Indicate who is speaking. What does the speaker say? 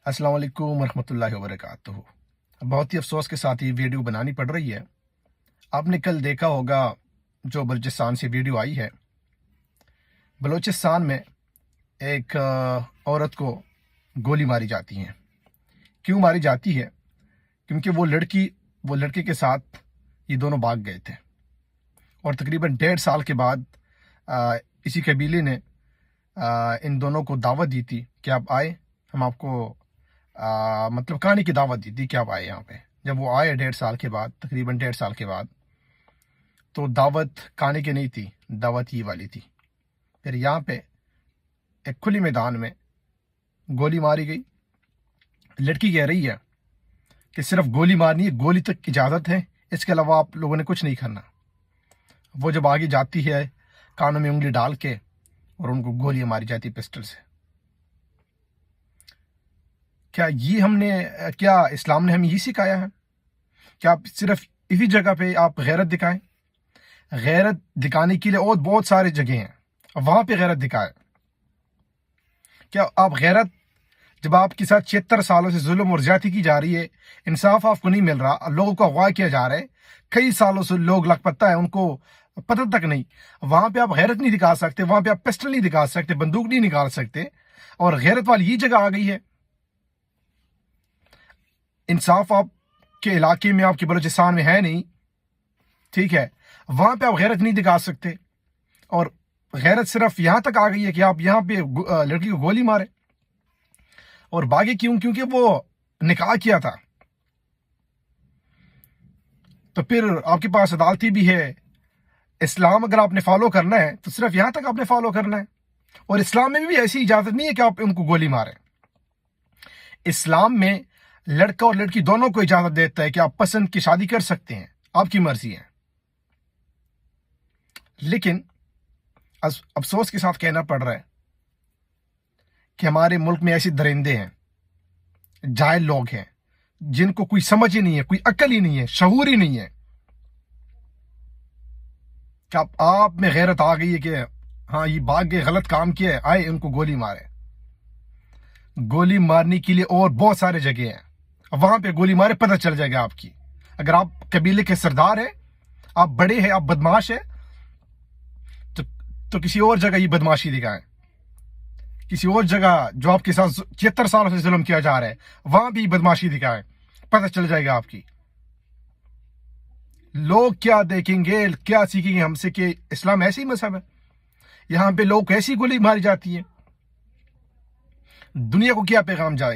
Speaker 1: अस्सलाम वालेकुम रहमतुल्लाहि वबरकातुहू। बहुत ही अफसोस के साथ ये वीडियो बनानी पड़ रही है। आपने कल देखा होगा जो बलूचिस्तान से वीडियो आई है। बलूचिस्तान में एक औरत को गोली मारी जाती है। क्यों मारी जाती है? क्योंकि वो लड़के के साथ ये दोनों भाग गए थे और तकरीबन 1.5 साल के बाद इसी कबीले ने इन दोनों को दावत दी थी कि आप आए, हम आपको मतलब कहानी की दावत दी थी कि आप आए यहाँ पे। जब वो आए 1.5 साल के बाद, तकरीबन 1.5 साल के बाद, तो दावत कहानी की नहीं थी, दावत ये वाली थी। फिर यहाँ पे एक खुली मैदान में गोली मारी गई। लड़की कह रही है कि सिर्फ गोली मारनी है, गोली तक इजाज़त है, इसके अलावा आप लोगों ने कुछ नहीं करना। वो जब आगे जाती है कानों में उंगली डाल के और उनको गोलियां मारी जाती पिस्टल से। क्या इस्लाम ने हमें ये सिखाया है कि आप सिर्फ इसी जगह पे आप गैरत दिखाएं? गैरत दिखाने के लिए और बहुत सारे जगह हैं, वहां पे गैरत दिखाएं। क्या आप गैरत, जब आपके साथ 76 सालों से जुल्म और ज्यादती की जा रही है, इंसाफ आपको नहीं मिल रहा, लोगों को अगवा किया जा रहा है, कई सालों से लोग लापता है, उनको पता तक नहीं, वहां पे आप गैरत नहीं दिखा सकते, वहां पे आप पिस्टल नहीं दिखा सकते, बंदूक नहीं निकाल सकते, और गैरत वाली ये जगह आ गई है। इंसाफ आपके इलाके में, आपके बलूचिस्तान में है नहीं, ठीक है, वहां पे आप गैरत नहीं दिखा सकते, और गैरत सिर्फ यहां तक आ गई है कि आप यहां पे लड़की को गोली मारे और भागे। क्यों? क्योंकि वो निकाह किया था। तो फिर आपके पास अदालती भी है। इस्लाम अगर आपने फॉलो करना है तो सिर्फ यहां तक आपने फॉलो करना है, और इस्लाम में भी ऐसी इजाजत नहीं है कि आप उनको गोली मारें। इस्लाम में लड़का और लड़की दोनों को इजाजत देता है कि आप पसंद की शादी कर सकते हैं, आपकी मर्जी है। लेकिन अफसोस के साथ कहना पड़ रहा है कि हमारे मुल्क में ऐसे दरिंदे हैं, जाहिल लोग हैं, जिनको कोई समझ ही नहीं है, कोई अक्ल ही नहीं है, शऊर ही नहीं है, कि आप में गैरत आ गई है कि हाँ ये भाग गए, गलत काम किया है, आए इनको गोली मारे। गोली मारने के लिए और बहुत सारे जगह हैं, वहां पे गोली मारे, पता चल जाएगा आपकी। अगर आप कबीले के सरदार हैं, आप बड़े हैं, आप बदमाश हैं, तो किसी और जगह ये बदमाशी दिखाएं, किसी और जगह जो आपके साथ 76 सालों से जुल्म किया जा रहा है, वहां भी बदमाशी दिखाएं, पता चल जाएगा आपकी। लोग क्या देखेंगे, क्या सीखेंगे हमसे कि इस्लाम ऐसी ही मजहब है, यहां पे लोग ऐसी गोली मारी जाती है, दुनिया को क्या पैगाम जाएगा?